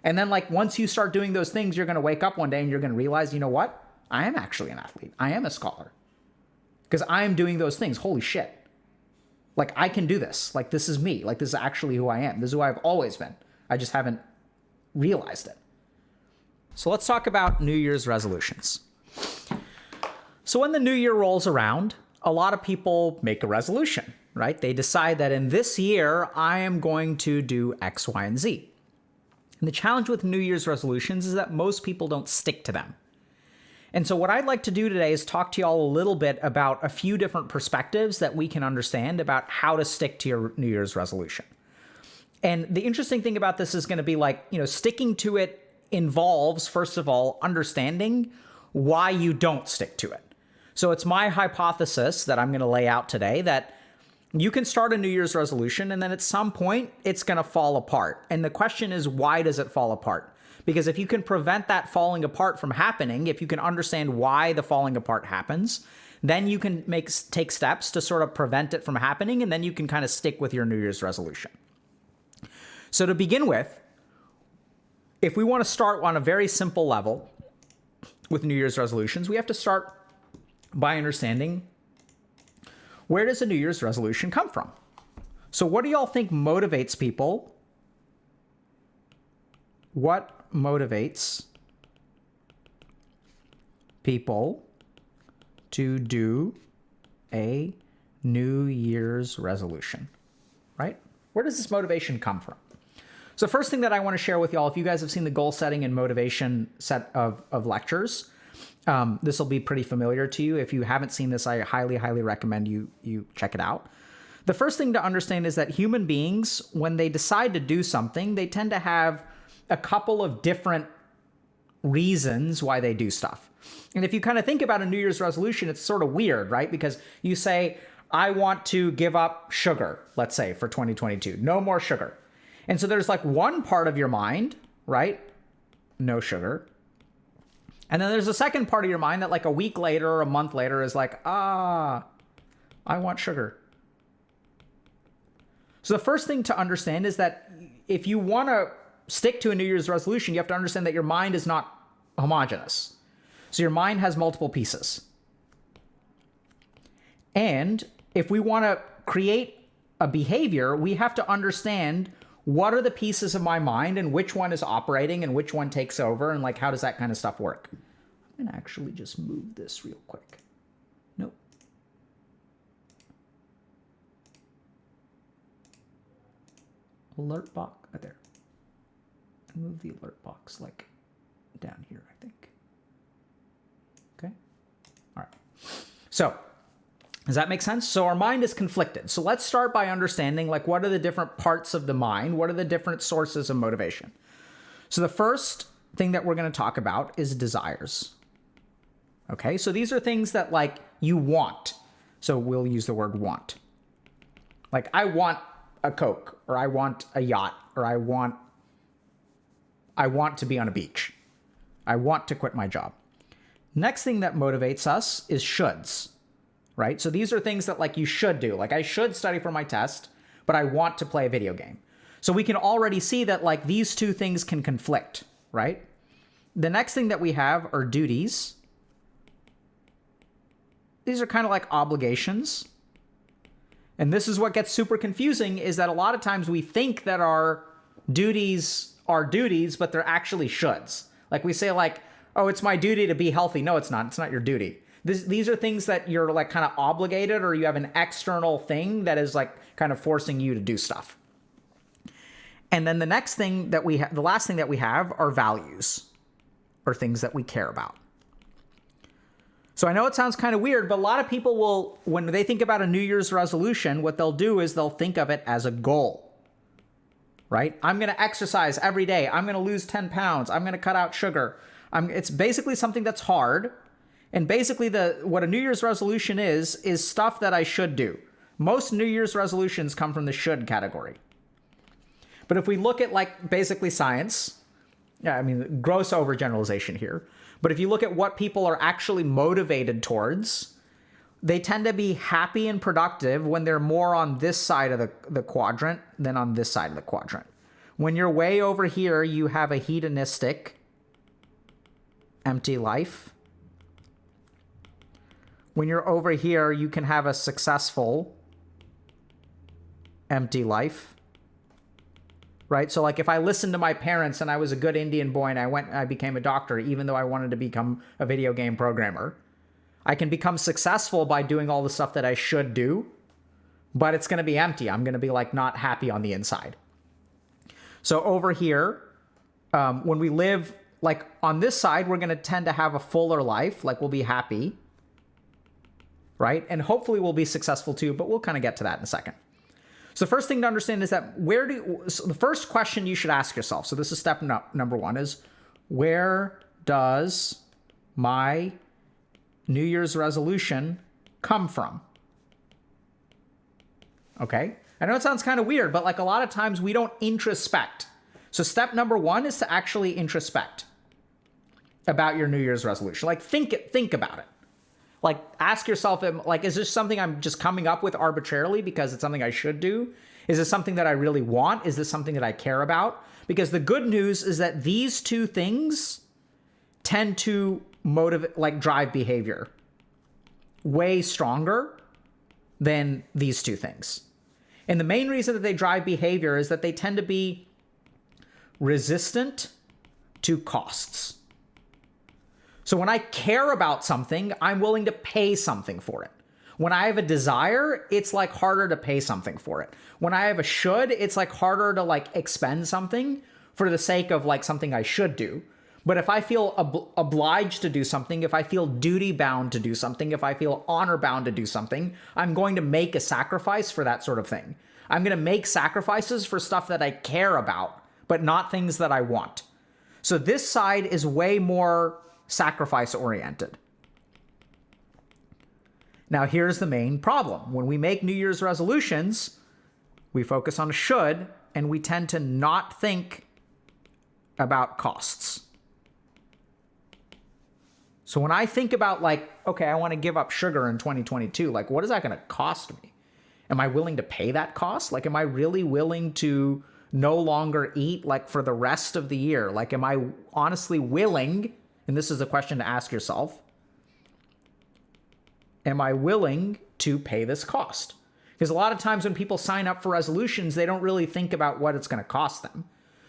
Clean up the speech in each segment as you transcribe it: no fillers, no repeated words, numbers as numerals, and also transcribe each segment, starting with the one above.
And then like once you start doing those things, you're going to wake up one day and you're going to realize, you know what? I am actually an athlete. I am a scholar. Because I am doing those things. Holy shit. Like I can do this. Like this is me. Like this is actually who I am. This is who I've always been. I just haven't realized it. So let's talk about New Year's resolutions. So when the new year rolls around, a lot of people make a resolution, right? They decide that in this year, I am going to do X, Y, and Z. And the challenge with New Year's resolutions is that most people don't stick to them. And so what I'd like to do today is talk to y'all a little bit about a few different perspectives that we can understand about how to stick to your New Year's resolution. And the interesting thing about this is going to be like, you know, sticking to it involves, first of all, understanding why you don't stick to it. So it's my hypothesis that I'm going to lay out today that you can start a New Year's resolution and then at some point it's going to fall apart. And the question is, why does it fall apart? Because if you can prevent that falling apart from happening, if you can understand why the falling apart happens, then you can take steps to sort of prevent it from happening, and then you can kind of stick with your New Year's resolution. So to begin with, if we want to start on a very simple level with New Year's resolutions, we have to start by understanding, where does a New Year's resolution come from? So what do y'all think motivates people? What motivates people to do a New Year's resolution, right? Where does this motivation come from? So first thing that I want to share with y'all, if you guys have seen the goal setting and motivation set of lectures, this will be pretty familiar to you. If you haven't seen this, I highly, highly recommend you check it out. The first thing to understand is that human beings, when they decide to do something, they tend to have a couple of different reasons why they do stuff. And if you kind of think about a New Year's resolution, it's sort of weird, right? Because you say, I want to give up sugar, let's say, for 2022. No more sugar. And so there's like one part of your mind, right? No sugar. And then there's a second part of your mind that like a week later or a month later is like, I want sugar. So the first thing to understand is that if you want to stick to a New Year's resolution, you have to understand that your mind is not homogeneous. So your mind has multiple pieces. And if we want to create a behavior, we have to understand what are the pieces of my mind and which one is operating and which one takes over and like how does that kind of stuff work. I'm going to actually just move this real quick. Nope. Alert box right there. Move the alert box like down here, I think. Okay. All right. So does that make sense? So our mind is conflicted. So let's start by understanding like what are the different parts of the mind? What are the different sources of motivation? So the first thing that we're going to talk about is desires. Okay. So these are things that like you want. So we'll use the word want. Like I want a Coke, or I want a yacht, or I want to be on a beach. I want to quit my job. Next thing that motivates us is shoulds, right? So these are things that like you should do. Like I should study for my test, but I want to play a video game. So we can already see that like these two things can conflict, right? The next thing that we have are duties. These are kind of like obligations. And this is what gets super confusing is that a lot of times we think that our duties are duties, but they're actually shoulds. Like we say like, oh, it's my duty to be healthy. No, it's not. It's not your duty. These are things that you're like kind of obligated, or you have an external thing that is like kind of forcing you to do stuff. And then the next thing that we have, the last thing that we have are values, or things that we care about. So I know it sounds kind of weird, but a lot of people will, when they think about a New Year's resolution, what they'll do is they'll think of it as a goal, right? I'm going to exercise every day. I'm going to lose 10 pounds. I'm going to cut out sugar. It's basically something that's hard. And basically what a New Year's resolution is stuff that I should do. Most New Year's resolutions come from the should category. But if we look at like basically science, yeah, I mean, gross overgeneralization here. But if you look at what people are actually motivated towards, they tend to be happy and productive when they're more on this side of the quadrant than on this side of the quadrant. When you're way over here, you have a hedonistic, empty life. When you're over here, you can have a successful, empty life. Right? So like if I listened to my parents and I was a good Indian boy and I became a doctor, even though I wanted to become a video game programmer, I can become successful by doing all the stuff that I should do, but it's going to be empty. I'm going to be like not happy on the inside. So over here, when we live like on this side, we're going to tend to have a fuller life. Like we'll be happy, right? And hopefully we'll be successful too, but we'll kind of get to that in a second. So the first thing to understand is that so the first question you should ask yourself, so this is step number one, is where does my New Year's resolution come from? Okay. I know it sounds kind of weird, but like a lot of times we don't introspect. So step number one is to actually introspect about your New Year's resolution. Like think about it. Like ask yourself, like, is this something I'm just coming up with arbitrarily because it's something I should do? Is this something that I really want? Is this something that I care about? Because the good news is that these two things tend to motivate, like drive behavior way stronger than these two things. And the main reason that they drive behavior is that they tend to be resistant to costs. So when I care about something, I'm willing to pay something for it. When I have a desire, it's like harder to pay something for it. When I have a should, it's like harder to like expend something for the sake of like something I should do. But if I feel obliged to do something, if I feel duty bound to do something, if I feel honor bound to do something, I'm going to make a sacrifice for that sort of thing. I'm going to make sacrifices for stuff that I care about, but not things that I want. So this side is way more sacrifice oriented. Now here's the main problem. When we make New Year's resolutions, we focus on should, and we tend to not think about costs. So when I think about like, okay, I want to give up sugar in 2022, like what is that going to cost me? Am I willing to pay that cost? Like, am I really willing to no longer eat like for the rest of the year? Like, am I honestly willing, and this is a question to ask yourself, am I willing to pay this cost? Because a lot of times when people sign up for resolutions, they don't really think about what it's going to cost them.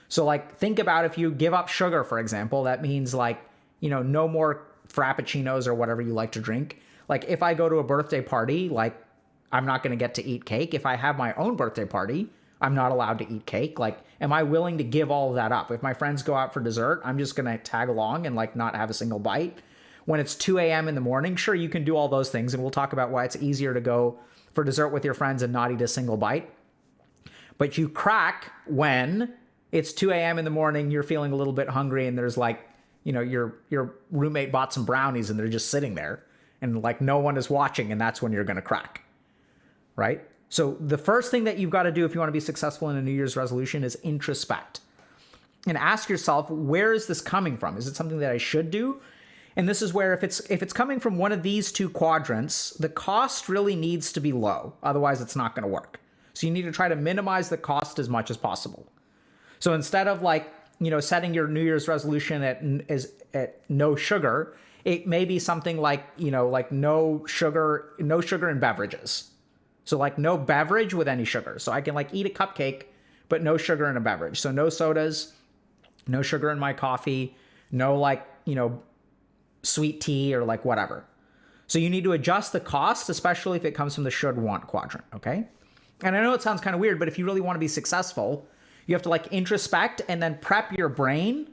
So like, think about if you give up sugar, for example, that means like, you know, no more frappuccinos or whatever you like to drink. Like if I go to a birthday party, like I'm not going to get to eat cake. If I have my own birthday party, I'm not allowed to eat cake. Like, am I willing to give all of that up? If my friends go out for dessert, I'm just going to tag along and like not have a single bite. When it's 2 a.m. in the morning, sure, you can do all those things. And we'll talk about why it's easier to go for dessert with your friends and not eat a single bite. But you crack when it's 2 a.m. in the morning, you're feeling a little bit hungry, and there's like, you know, your roommate bought some brownies and they're just sitting there and like no one is watching, and that's when you're going to crack, right? So the first thing that you've got to do if you want to be successful in a New Year's resolution is introspect and ask yourself, where is this coming from? Is it something that I should do? And this is where if it's coming from one of these two quadrants, the cost really needs to be low. Otherwise, it's not going to work. So you need to try to minimize the cost as much as possible. So instead of like, you know, setting your New Year's resolution at no sugar, it may be something like, you know, like no sugar in beverages. So like no beverage with any sugar. So I can like eat a cupcake, but no sugar in a beverage. So no sodas, no sugar in my coffee, no like, you know, sweet tea or like whatever. So you need to adjust the cost, especially if it comes from the should want quadrant. Okay. And I know it sounds kind of weird, but if you really want to be successful, you have to like introspect and then prep your brain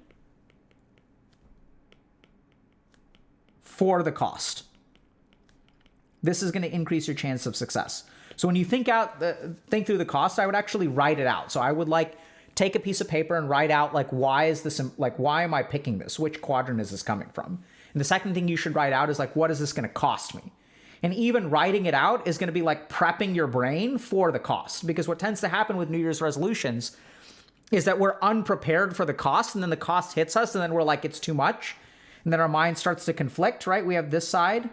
for the cost. This is going to increase your chance of success. So when you think through the cost, I would actually write it out. So I would like take a piece of paper and write out like, why am I picking this? Which quadrant is this coming from? And the second thing you should write out is like, what is this going to cost me? And even writing it out is going to be like prepping your brain for the cost. Because what tends to happen with New Year's resolutions is that we're unprepared for the cost, and then the cost hits us, and then we're like, it's too much. And then our mind starts to conflict, right? We have this side,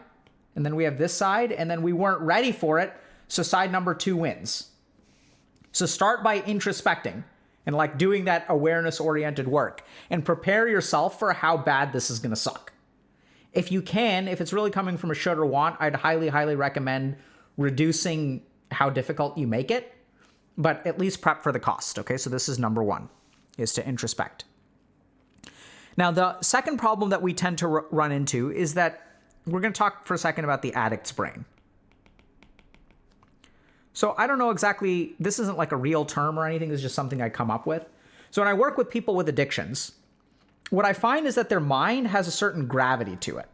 and then we have this side, and then we weren't ready for it. So side number 2 wins. So start by introspecting and like doing that awareness oriented work, and prepare yourself for how bad this is going to suck. If you can, if it's really coming from a should or want, I'd highly, highly recommend reducing how difficult you make it, but at least prep for the cost. Okay, so this is number one, is to introspect. Now, the second problem that we tend to run into is that we're going to talk for a second about the addict's brain. So I don't know exactly, this isn't like a real term or anything, this is just something I come up with. So when I work with people with addictions, what I find is that their mind has a certain gravity to it.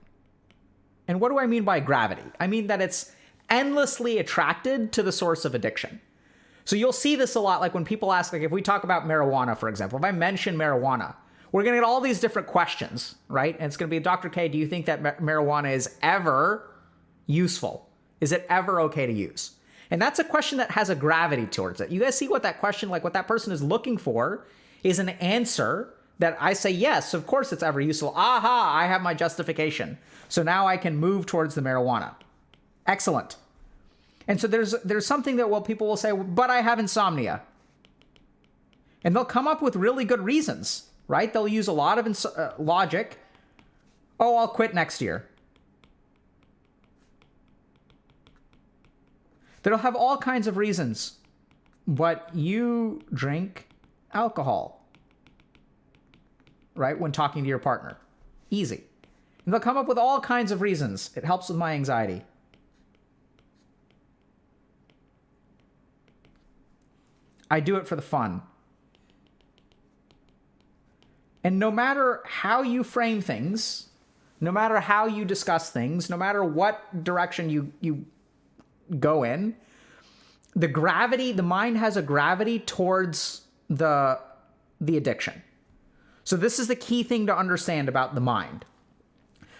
And what do I mean by gravity? I mean that it's endlessly attracted to the source of addiction. So you'll see this a lot, like when people ask, like if we talk about marijuana, for example, if I mention marijuana, we're going to get all these different questions, right? And it's going to be, Dr. K, do you think that marijuana is ever useful? Is it ever okay to use? And that's a question that has a gravity towards it. You guys see what that question, like what that person is looking for is an answer that I say, yes, of course it's ever useful. Aha, I have my justification. So now I can move towards the marijuana. Excellent. And so there's something that, well, people will say, but I have insomnia. And they'll come up with really good reasons, right? They'll use a lot of logic. Oh, I'll quit next year. They'll have all kinds of reasons. But you drink alcohol, right? When talking to your partner. Easy. And they'll come up with all kinds of reasons. It helps with my anxiety. I do it for the fun. And no matter how you frame things, no matter how you discuss things, no matter what direction you go in, the mind has a gravity towards the addiction. So this is the key thing to understand about the mind.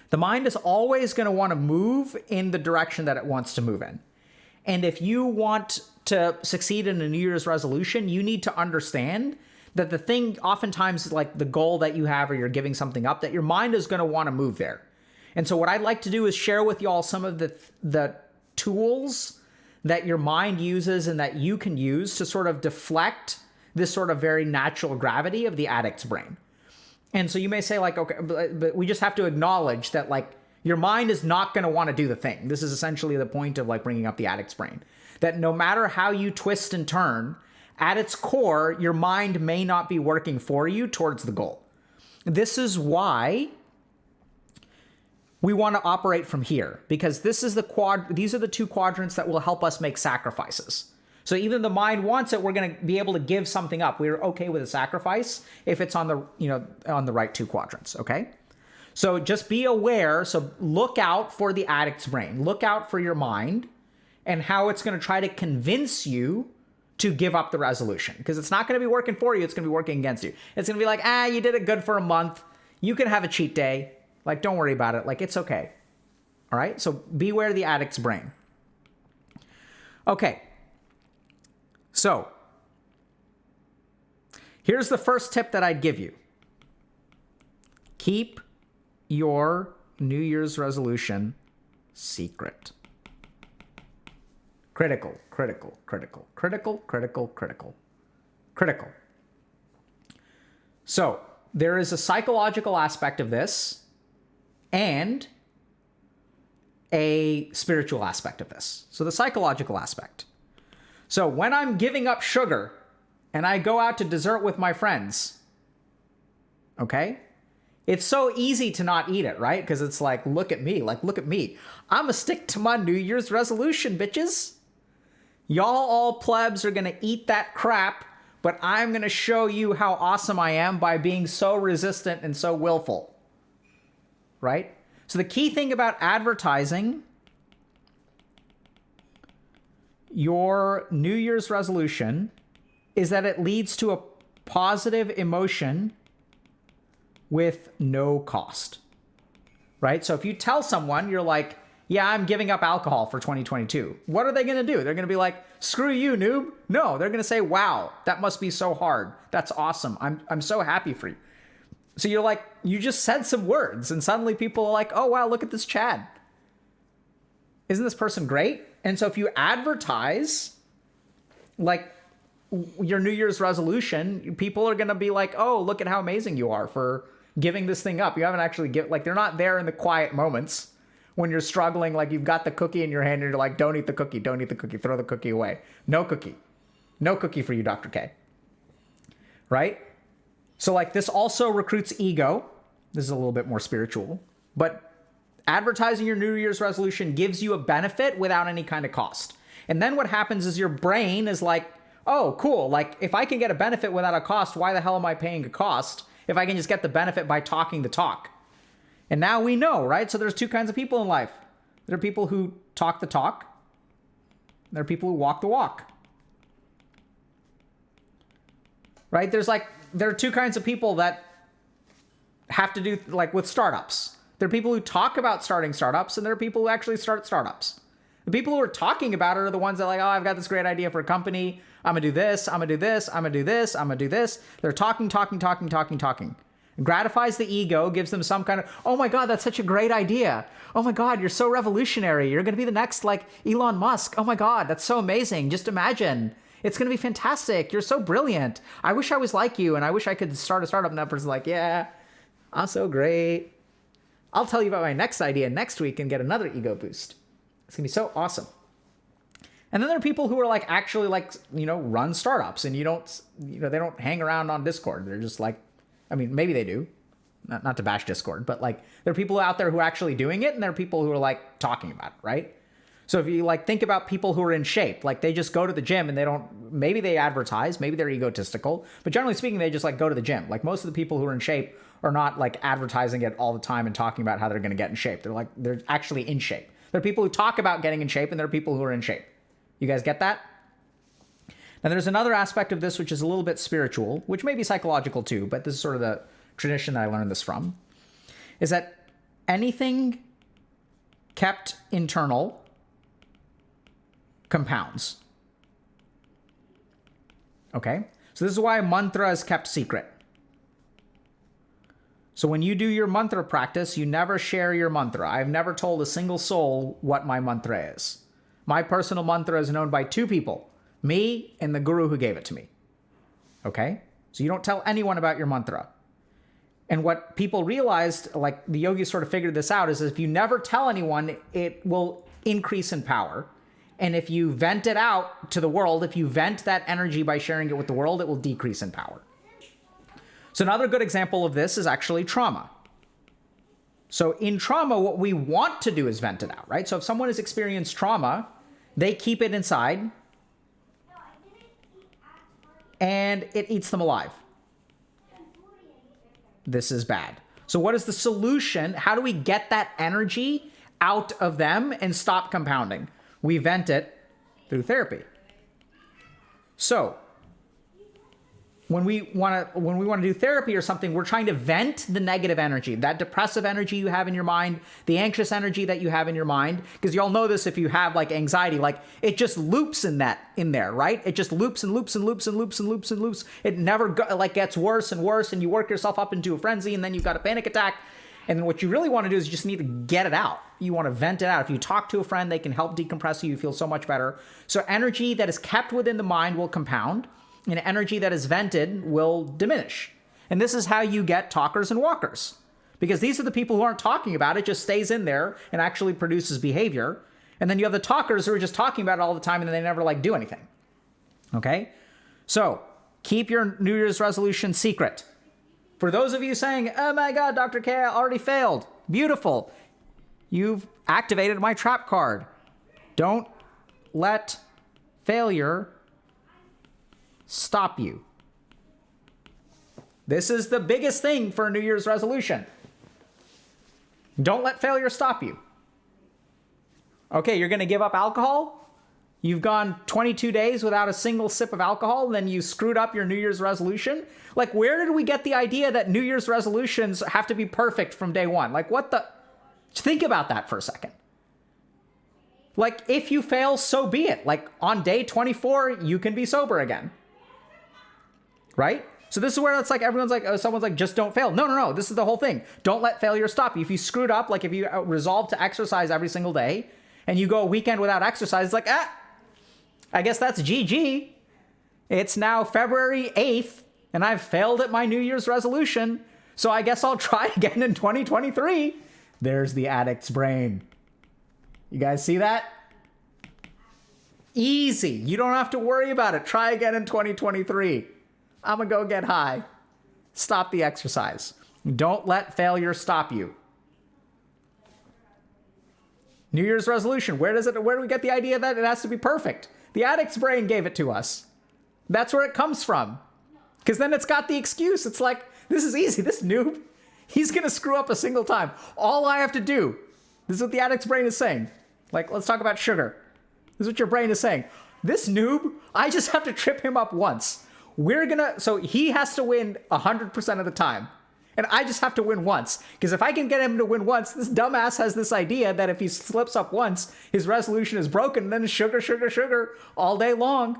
The mind is always going to want to move in the direction that it wants to move in. And if you want to succeed in a New Year's resolution, you need to understand that the thing, oftentimes like the goal that you have or you're giving something up, that your mind is going to want to move there. And so what I'd like to do is share with y'all some of the tools that your mind uses and that you can use to sort of deflect this sort of very natural gravity of the addict's brain. And so you may say like, okay, but we just have to acknowledge that like your mind is not going to want to do the thing. This is essentially the point of like bringing up the addict's brain. That no matter how you twist and turn, at its core, your mind may not be working for you towards the goal. This is why we want to operate from here, because this is these are the two quadrants that will help us make sacrifices. So even the mind wants it, we're going to be able to give something up. We're okay with a sacrifice if it's on the right two quadrants, okay? So just be aware. So look out for the addict's brain. Look out for your mind and how it's going to try to convince you to give up the resolution, because it's not going to be working for you. It's going to be working against you. It's going to be like, you did it good for a month. You can have a cheat day. Like, don't worry about it. Like, it's okay. All right. So beware the addict's brain. Okay. So here's the first tip that I'd give you. Keep your New Year's resolution secret. Critical, critical, critical, critical, critical, critical, critical. So there is a psychological aspect of this and a spiritual aspect of this. So the psychological aspect. So when I'm giving up sugar and I go out to dessert with my friends, okay? It's so easy to not eat it, right? Because it's like, look at me, I'm a stick to my New Year's resolution, bitches. Y'all all plebs are going to eat that crap, but I'm going to show you how awesome I am by being so resistant and so willful, right? So the key thing about advertising your New Year's resolution is that it leads to a positive emotion with no cost, right? So if you tell someone, you're like, yeah, I'm giving up alcohol for 2022. What are they going to do? They're going to be like, screw you, noob. No, they're going to say, wow, that must be so hard. That's awesome. I'm so happy for you. So you're like, you just said some words and suddenly people are like, oh, wow, look at this Chad. Isn't this person great? And so if you advertise like your New Year's resolution, people are going to be like, oh, look at how amazing you are for giving this thing up. You haven't actually they're not there in the quiet moments when you're struggling, like you've got the cookie in your hand and you're like, don't eat the cookie, don't eat the cookie, throw the cookie away. No cookie. No cookie for you, Dr. K. Right? So like this also recruits ego. This is a little bit more spiritual, but advertising your New Year's resolution gives you a benefit without any kind of cost. And then what happens is your brain is like, oh, cool. Like if I can get a benefit without a cost, why the hell am I paying a cost if I can just get the benefit by talking the talk? And now we know, right? So there's two kinds of people in life. There are people who talk the talk. There are people who walk the walk. Right? There are two kinds of people that have to do like with startups. There are people who talk about starting startups, and there are people who actually start startups. The people who are talking about it are the ones that are like, oh, I've got this great idea for a company. I'm going to do this. I'm going to do this. I'm going to do this. I'm going to do this. They're talking. It gratifies the ego, gives them some kind of, oh my God, that's such a great idea. Oh my God, you're so revolutionary. You're going to be the next like Elon Musk. Oh my God, that's so amazing. Just imagine. It's going to be fantastic. You're so brilliant. I wish I was like you, and I wish I could start a startup. And that person's like, yeah, I'm so great. I'll tell you about my next idea next week and get another ego boost. It's going to be so awesome. And then there are people who are like actually like, run startups, and they don't hang around on Discord. They're just like, I mean, maybe they do, not to bash Discord, but like there are people out there who are actually doing it, and there are people who are like talking about it, right? So if you like think about people who are in shape, like they just go to the gym and maybe they advertise, maybe they're egotistical, but generally speaking, they just like go to the gym. Like most of the people who are in shape are not like advertising it all the time and talking about how they're going to get in shape. They're actually in shape. There are people who talk about getting in shape, and there are people who are in shape. You guys get that? Now, there's another aspect of this which is a little bit spiritual, which may be psychological too, but this is sort of the tradition that I learned this from, is that anything kept internal compounds. Okay? So this is why mantra is kept secret. So when you do your mantra practice, you never share your mantra. I've never told a single soul what my mantra is. My personal mantra is known by two people, me and the guru who gave it to me. Okay? So you don't tell anyone about your mantra. And what people realized, like the yogis sort of figured this out, is if you never tell anyone, it will increase in power. And if you vent it out to the world, if you vent that energy by sharing it with the world, it will decrease in power. So another good example of this is actually trauma. So in trauma, what we want to do is vent it out, right? So if someone has experienced trauma, they keep it inside and it eats them alive. This is bad. So what is the solution? How do we get that energy out of them and stop compounding? We vent it through therapy. So when we want to do therapy or something, we're trying to vent the negative energy, that depressive energy you have in your mind, the anxious energy that you have in your mind, because you all know this if you have like anxiety, like it just loops in there, right? It just loops and loops and loops and loops and loops and loops. It never gets worse and worse, and you work yourself up into a frenzy, and then you've got a panic attack. And then what you really want to do is you just need to get it out. You want to vent it out. If you talk to a friend, they can help decompress you. You feel so much better. So energy that is kept within the mind will compound, and energy that is vented will diminish. And this is how you get talkers and walkers. Because these are the people who aren't talking about it, just stays in there and actually produces behavior. And then you have the talkers who are just talking about it all the time and they never like do anything. Okay? So keep your New Year's resolution secret. For those of you saying, oh my God, Dr. K, I already failed. Beautiful. You've activated my trap card. Don't let failure stop you. This is the biggest thing for a New Year's resolution. Don't let failure stop you. Okay, you're going to give up alcohol? You've gone 22 days without a single sip of alcohol, and then you screwed up your New Year's resolution? Like, where did we get the idea that New Year's resolutions have to be perfect from day one? Like, what the... Think about that for a second. Like, if you fail, so be it. Like, on day 24, you can be sober again. Right? So this is where it's like, everyone's like, oh, someone's like, just don't fail. No. This is the whole thing. Don't let failure stop you. If you screwed up, like if you resolve to exercise every single day, and you go a weekend without exercise, it's like, I guess that's GG. It's now February 8th, and I've failed at my New Year's resolution, so I guess I'll try again in 2023. There's the addict's brain. You guys see that? Easy. You don't have to worry about it. Try again in 2023. I'm gonna go get high. Stop the exercise. Don't let failure stop you. New Year's resolution. Where do we get the idea that it has to be perfect? The addict's brain gave it to us. That's where it comes from. Because then it's got the excuse. It's like, this is easy. This noob, he's going to screw up a single time. All I have to do, this is what the addict's brain is saying. Like, let's talk about sugar. This is what your brain is saying. This noob, I just have to trip him up once. So he has to win 100% of the time. And I just have to win once. Because if I can get him to win once, this dumbass has this idea that if he slips up once, his resolution is broken, and then it's sugar, sugar, sugar all day long.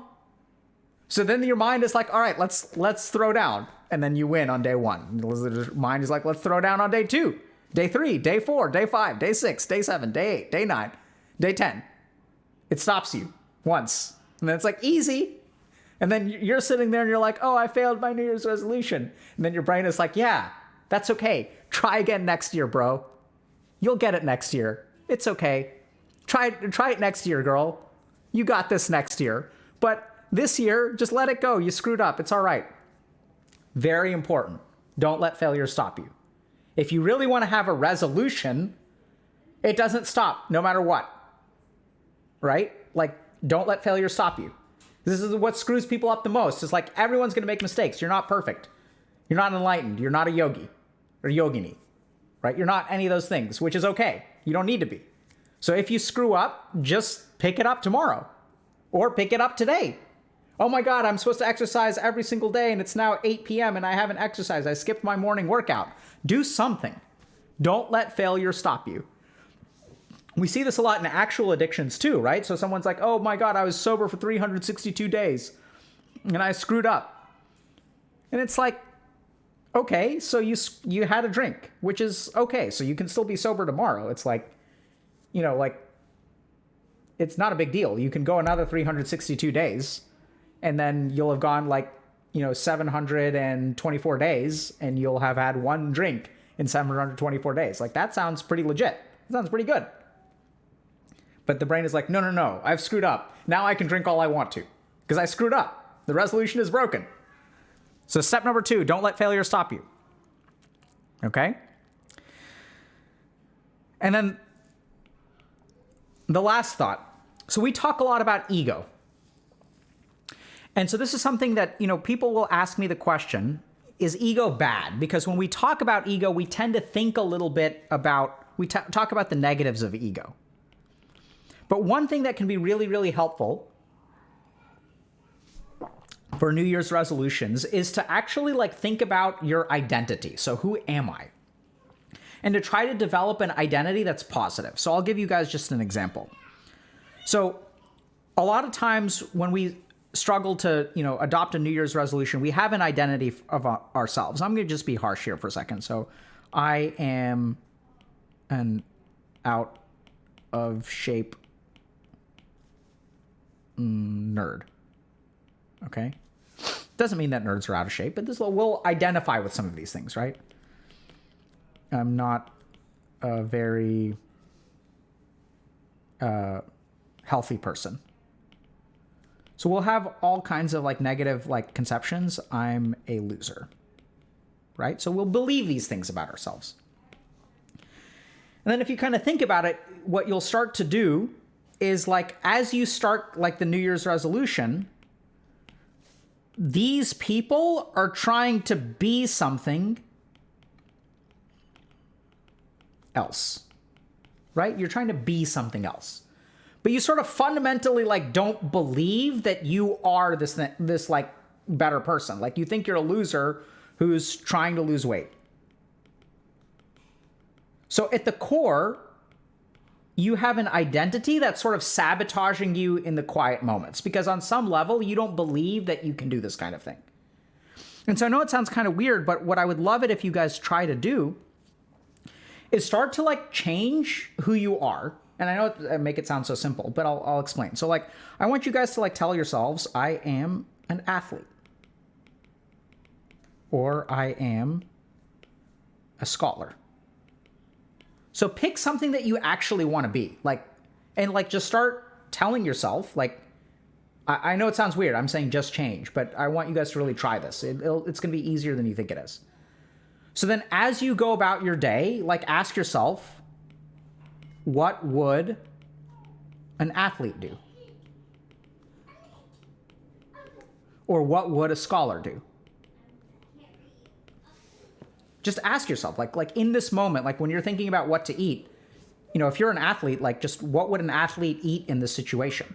So then your mind is like, all right, let's throw down. And then you win on day 1. Your mind is like, let's throw down on day 2, day 3, day 4, day 5, day 6, day 7, day 8, day 9, day 10. It stops you once. And then it's like, easy. And then you're sitting there and you're like, oh, I failed my New Year's resolution. And then your brain is like, yeah, that's okay. Try again next year, bro. You'll get it next year. It's okay. Try it next year, girl. You got this next year. But this year, just let it go. You screwed up. It's all right. Very important. Don't let failure stop you. If you really want to have a resolution, it doesn't stop no matter what. Right? Like, don't let failure stop you. This is what screws people up the most. It's like, everyone's going to make mistakes. You're not perfect. You're not enlightened. You're not a yogi or yogini, right? You're not any of those things, which is okay. You don't need to be. So if you screw up, just pick it up tomorrow or pick it up today. Oh my God, I'm supposed to exercise every single day and it's now 8 p.m. and I haven't exercised. I skipped my morning workout. Do something. Don't let failure stop you. We see this a lot in actual addictions too, right? So someone's like, oh my God, I was sober for 362 days and I screwed up. And it's like, okay, so you had a drink, which is okay. So you can still be sober tomorrow. It's like, it's not a big deal. You can go another 362 days and then you'll have gone 724 days and you'll have had one drink in 724 days. Like, that sounds pretty legit. That sounds pretty good. But the brain is like, no, I've screwed up. Now I can drink all I want to because I screwed up. The resolution is broken. So step number 2, don't let failure stop you. Okay? And then the last thought. So we talk a lot about ego. And so this is something that, people will ask me the question, is ego bad? Because when we talk about ego, we tend to think a little bit about, talk about the negatives of ego. But one thing that can be really, really helpful for New Year's resolutions is to actually think about your identity. So who am I? And to try to develop an identity that's positive. So I'll give you guys just an example. So a lot of times when we struggle to, adopt a New Year's resolution, we have an identity of ourselves. I'm going to just be harsh here for a second. So I am an out of shape nerd. Okay? Doesn't mean that nerds are out of shape, but we'll identify with some of these things, right? I'm not a very healthy person. So we'll have all kinds of negative conceptions. I'm a loser, right? So we'll believe these things about ourselves. And then if you kind of think about it, what you'll start to do is as you start the New Year's resolution, these people are trying to be something else, right? You're trying to be something else. But you sort of fundamentally don't believe that you are this better person. You think you're a loser who's trying to lose weight. So at the core, you have an identity that's sort of sabotaging you in the quiet moments because on some level, you don't believe that you can do this kind of thing. And so I know it sounds kind of weird, but what I would love it if you guys try to do is start to change who you are. And I know I make it sound so simple, but I'll explain. So I want you guys to tell yourselves, I am an athlete. Or I am a scholar. So pick something that you actually want to be. And just start telling yourself, I know it sounds weird. I'm saying just change, but I want you guys to really try this. It's going to be easier than you think it is. So then as you go about your day, ask yourself, what would an athlete do? Or what would a scholar do? Just ask yourself, in this moment, when you're thinking about what to eat, if you're an athlete, just what would an athlete eat in this situation?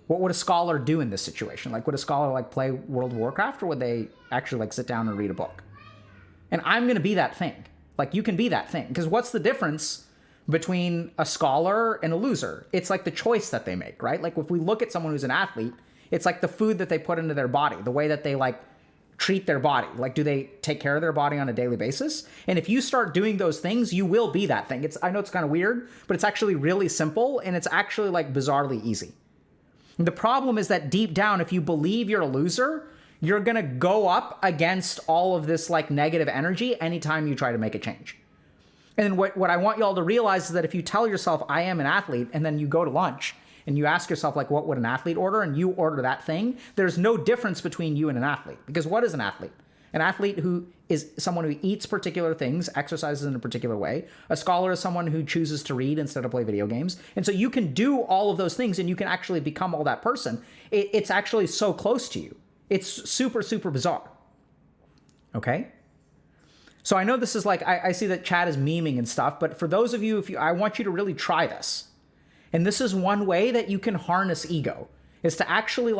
What would a scholar do in this situation? Would a scholar play World of Warcraft, or would they actually sit down and read a book? And I'm going to be that thing. You can be that thing. Because what's the difference between a scholar and a loser? It's the choice that they make, right? If we look at someone who's an athlete, it's the food that they put into their body, the way that they treat their body. Do they take care of their body on a daily basis? And if you start doing those things, you will be that thing. I know it's kind of weird, but it's actually really simple, and it's actually bizarrely easy. And the problem is that deep down, if you believe you're a loser, you're going to go up against all of this negative energy anytime you try to make a change. And what I want y'all to realize is that if you tell yourself, I am an athlete, and then you go to lunch and you ask yourself, what would an athlete order? And you order that thing, there's no difference between you and an athlete. Because what is an athlete? An athlete who is someone who eats particular things, exercises in a particular way. A scholar is someone who chooses to read instead of play video games. And so you can do all of those things, and you can actually become all that person. It's actually so close to you. It's super, super bizarre. Okay? So I know this is I see that chat is memeing and stuff, but for those of you, I want you to really try this. And this is one way that you can harness ego, is to actually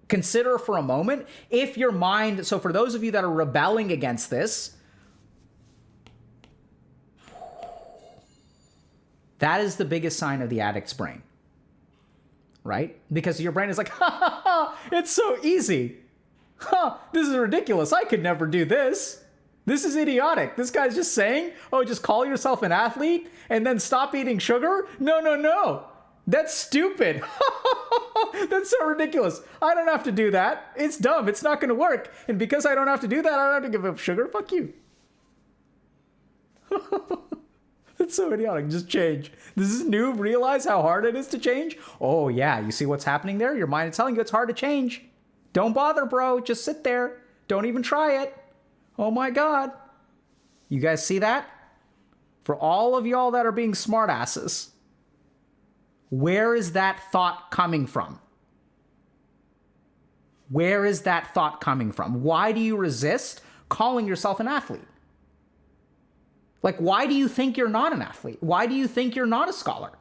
consider for a moment if your mind, so for those of you that are rebelling against this, that is the biggest sign of the addict's brain, right? Because your brain is ha ha ha, it's so easy. This is ridiculous. I could never do this. This is idiotic. This guy's just saying, just call yourself an athlete and then stop eating sugar? No. That's stupid. That's so ridiculous. I don't have to do that. It's dumb. It's not going to work. And because I don't have to do that, I don't have to give up sugar. Fuck you. That's so idiotic. Just change. This is new. Realize how hard it is to change. Oh, yeah. You see what's happening there? Your mind is telling you it's hard to change. Don't bother, bro. Just sit there. Don't even try it. Oh my God. You guys see that? For all of y'all that are being smartasses, where is that thought coming from? Where is that thought coming from? Why do you resist calling yourself an athlete? Why do you think you're not an athlete? Why do you think you're not a scholar?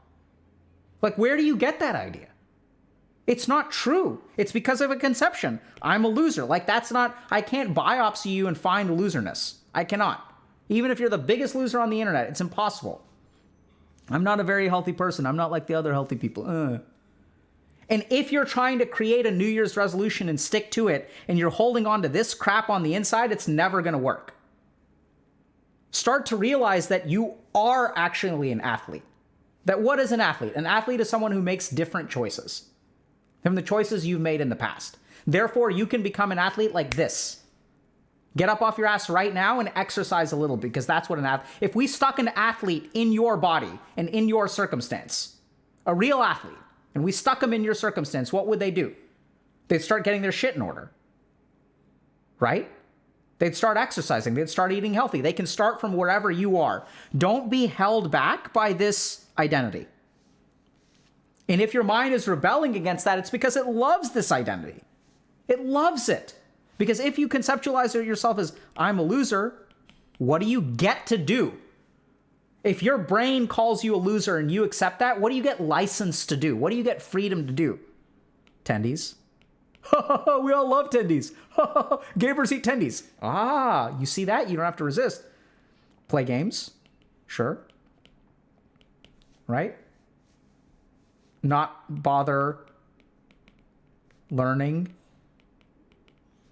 Where do you get that idea? It's not true. It's because of a conception. I'm a loser. That's not, I can't biopsy you and find loserness. I cannot. Even if you're the biggest loser on the internet, it's impossible. I'm not a very healthy person. I'm not like the other healthy people. And if you're trying to create a New Year's resolution and stick to it, and you're holding on to this crap on the inside, it's never going to work. Start to realize that you are actually an athlete. That what is an athlete? An athlete is someone who makes different choices from the choices you've made in the past. Therefore, you can become an athlete like this. Get up off your ass right now and exercise a little, because that's what an athlete... If we stuck an athlete in your body and in your circumstance, a real athlete, and we stuck them in your circumstance, what would they do? They'd start getting their shit in order. Right? They'd start exercising. They'd start eating healthy. They can start from wherever you are. Don't be held back by this identity. And if your mind is rebelling against that, it's because it loves this identity. It loves it. Because if you conceptualize yourself as, I'm a loser, what do you get to do? If your brain calls you a loser and you accept that, what do you get licensed to do? What do you get freedom to do? Tendies. We all love tendies. Gamers eat tendies. Ah, you see that? You don't have to resist. Play games. Sure. Right? Not bother learning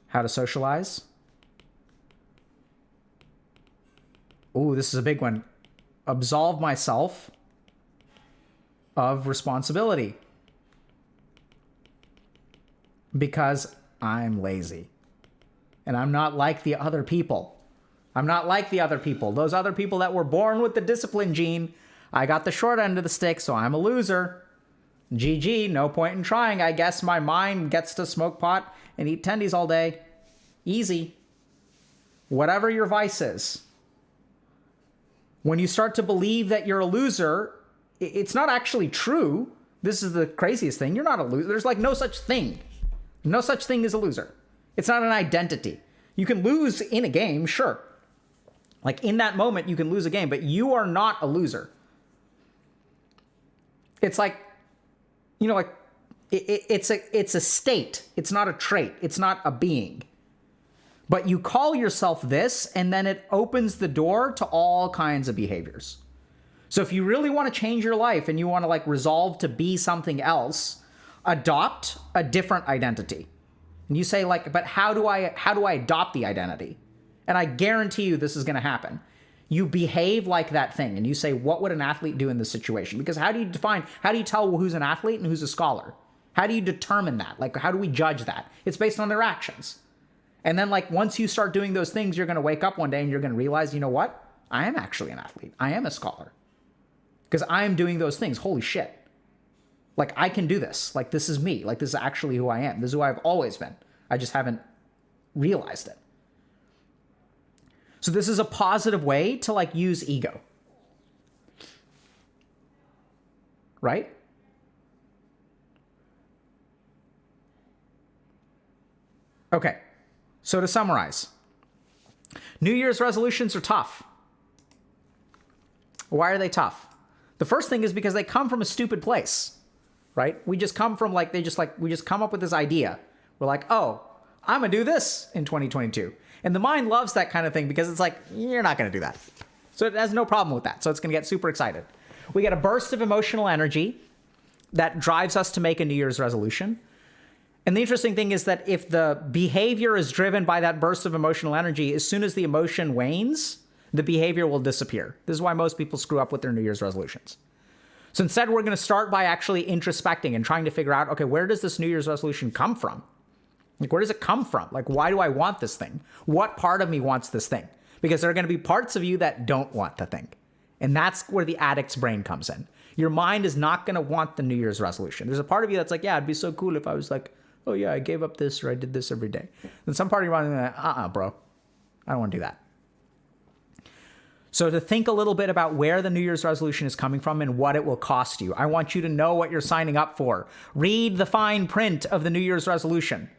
how to socialize. Ooh, this is a big one. Absolve myself of responsibility. Because I'm lazy. And I'm not like the other people. I'm not like the other people. Those other people that were born with the discipline gene, I got the short end of the stick, so I'm a loser. GG, no point in trying. I guess my mind gets to smoke pot and eat tendies all day. Easy. Whatever your vice is. When you start to believe that you're a loser, it's not actually true. This is the craziest thing. You're not a loser. There's like no such thing. No such thing as a loser. It's not an identity. You can lose in a game, sure. Like in that moment, you can lose a game, but you are not a loser. It's like, you know, like it's a state. It's not a trait. It's not a being. But you call yourself this, and then it opens the door to all kinds of behaviors. So if you really want to change your life and you want to like resolve to be something else, adopt a different identity. And you say like, but how do I adopt the identity? And I guarantee you this is going to happen. You behave like that thing and you say, what would an athlete do in this situation? Because how do you tell who's an athlete and who's a scholar? How do you determine that? Like, how do we judge that? It's based on their actions. And then like, once you start doing those things, you're going to wake up one day and you're going to realize, you know what? I am actually an athlete. I am a scholar. Because I am doing those things. Holy shit. Like, I can do this. Like, this is me. Like, this is actually who I am. This is who I've always been. I just haven't realized it. So this is a positive way to, like, use ego. Right? Okay. So to summarize, New Year's resolutions are tough. Why are they tough? The first thing is because they come from a stupid place, right? We just come from like, we just come up with this idea. We're like, oh, I'm going to do this in 2022. And the mind loves that kind of thing because it's like, you're not going to do that. So it has no problem with that. So it's going to get super excited. We get a burst of emotional energy that drives us to make a New Year's resolution. And the interesting thing is that if the behavior is driven by that burst of emotional energy, as soon as the emotion wanes, the behavior will disappear. This is why most people screw up with their New Year's resolutions. So instead, we're going to start by actually introspecting and trying to figure out, okay, where does this New Year's resolution come from? Like, where does it come from? Like, why do I want this thing? What part of me wants this thing? Because there are going to be parts of you that don't want the thing. And that's where the addict's brain comes in. Your mind is not going to want the New Year's resolution. There's a part of you that's like, yeah, it'd be so cool if I was like, oh yeah, I gave up this or I did this every day. Then some part of your mind is like, bro, I don't want to do that. So to think a little bit about where the New Year's resolution is coming from and what it will cost you. I want you to know what you're signing up for. Read the fine print of the New Year's resolution.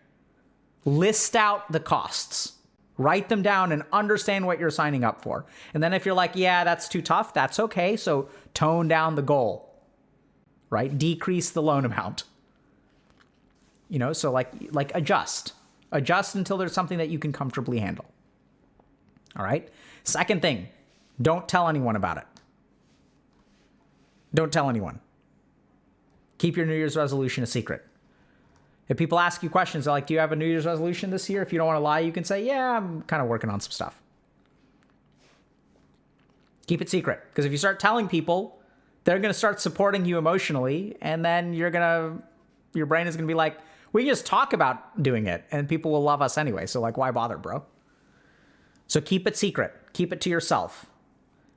List out the costs. Write them down and understand what you're signing up for. And then if you're like, yeah, that's too tough, that's okay. So tone down the goal, right? Decrease the loan amount. You know, so like adjust. Adjust until there's something that you can comfortably handle. All right? Second thing, don't tell anyone about it. Don't tell anyone. Keep your New Year's resolution a secret. If people ask you questions, they're like, do you have a New Year's resolution this year? If you don't want to lie, you can say, yeah, I'm kind of working on some stuff. Keep it secret. Because if you start telling people, they're going to start supporting you emotionally, and then your brain is going to be like, we can just talk about doing it, and people will love us anyway. So like, why bother, bro? So keep it secret. Keep it to yourself.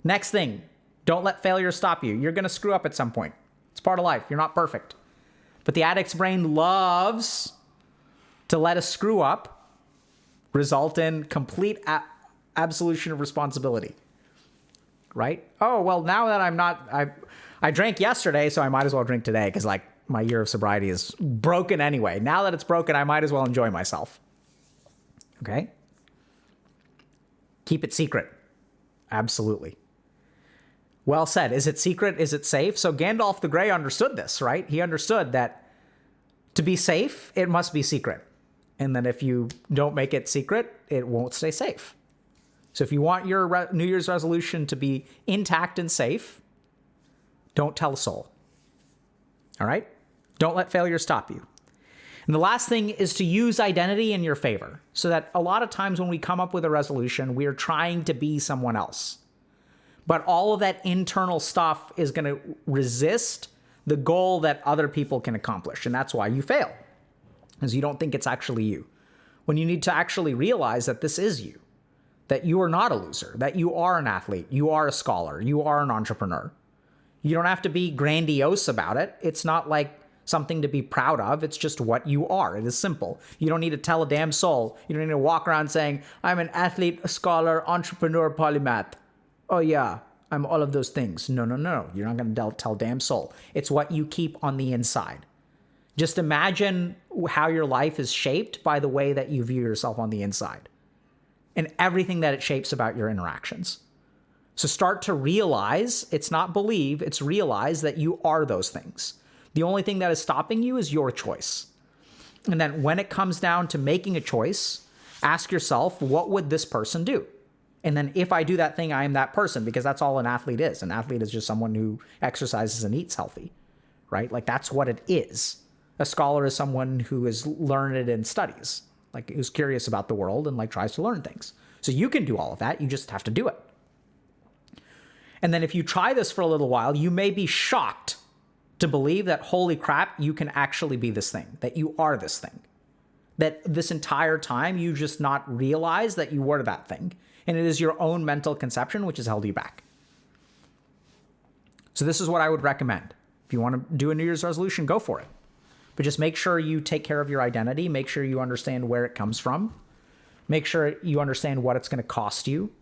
Next thing, don't let failure stop you. You're going to screw up at some point. It's part of life. You're not perfect. But the addict's brain loves to let a screw up result in complete absolution of responsibility. Right? Oh, well, now that I'm not, I drank yesterday, so I might as well drink today because like my year of sobriety is broken anyway. Now that it's broken, I might as well enjoy myself. Okay? Keep it secret. Absolutely. Well said. Is it secret? Is it safe? So Gandalf the Grey understood this, right? He understood that to be safe, it must be secret. And then if you don't make it secret, it won't stay safe. So if you want your New Year's resolution to be intact and safe, don't tell a soul. All right? Don't let failure stop you. And the last thing is to use identity in your favor. So that a lot of times when we come up with a resolution, we are trying to be someone else. But all of that internal stuff is going to resist the goal that other people can accomplish. And that's why you fail, because you don't think it's actually you. when you need to actually realize that this is you, that you are not a loser, that you are an athlete, you are a scholar, you are an entrepreneur. You don't have to be grandiose about it. It's not like something to be proud of. It's just what you are. It is simple. You don't need to tell a damn soul. You don't need to walk around saying, I'm an athlete, a scholar, entrepreneur, polymath. Oh yeah, I'm all of those things. No. You're not going to tell damn soul. It's what you keep on the inside. Just imagine how your life is shaped by the way that you view yourself on the inside and everything that it shapes about your interactions. So start to realize, it's not believe, it's realize that you are those things. The only thing that is stopping you is your choice. And then when it comes down to making a choice, ask yourself, what would this person do? And then if I do that thing, I am that person, because that's all an athlete is. An athlete is just someone who exercises and eats healthy, right? Like that's what it is. A scholar is someone who is learned and studies, like who's curious about the world and like tries to learn things. So you can do all of that. You just have to do it. And then if you try this for a little while, you may be shocked to believe that, holy crap, you can actually be this thing, that you are this thing, that this entire time you just not realize that you were that thing. And it is your own mental conception which has held you back. So this is what I would recommend. If you want to do a New Year's resolution, go for it. But just make sure you take care of your identity. Make sure you understand where it comes from. Make sure you understand what it's going to cost you.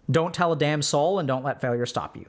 Don't tell a damn soul, and don't let failure stop you.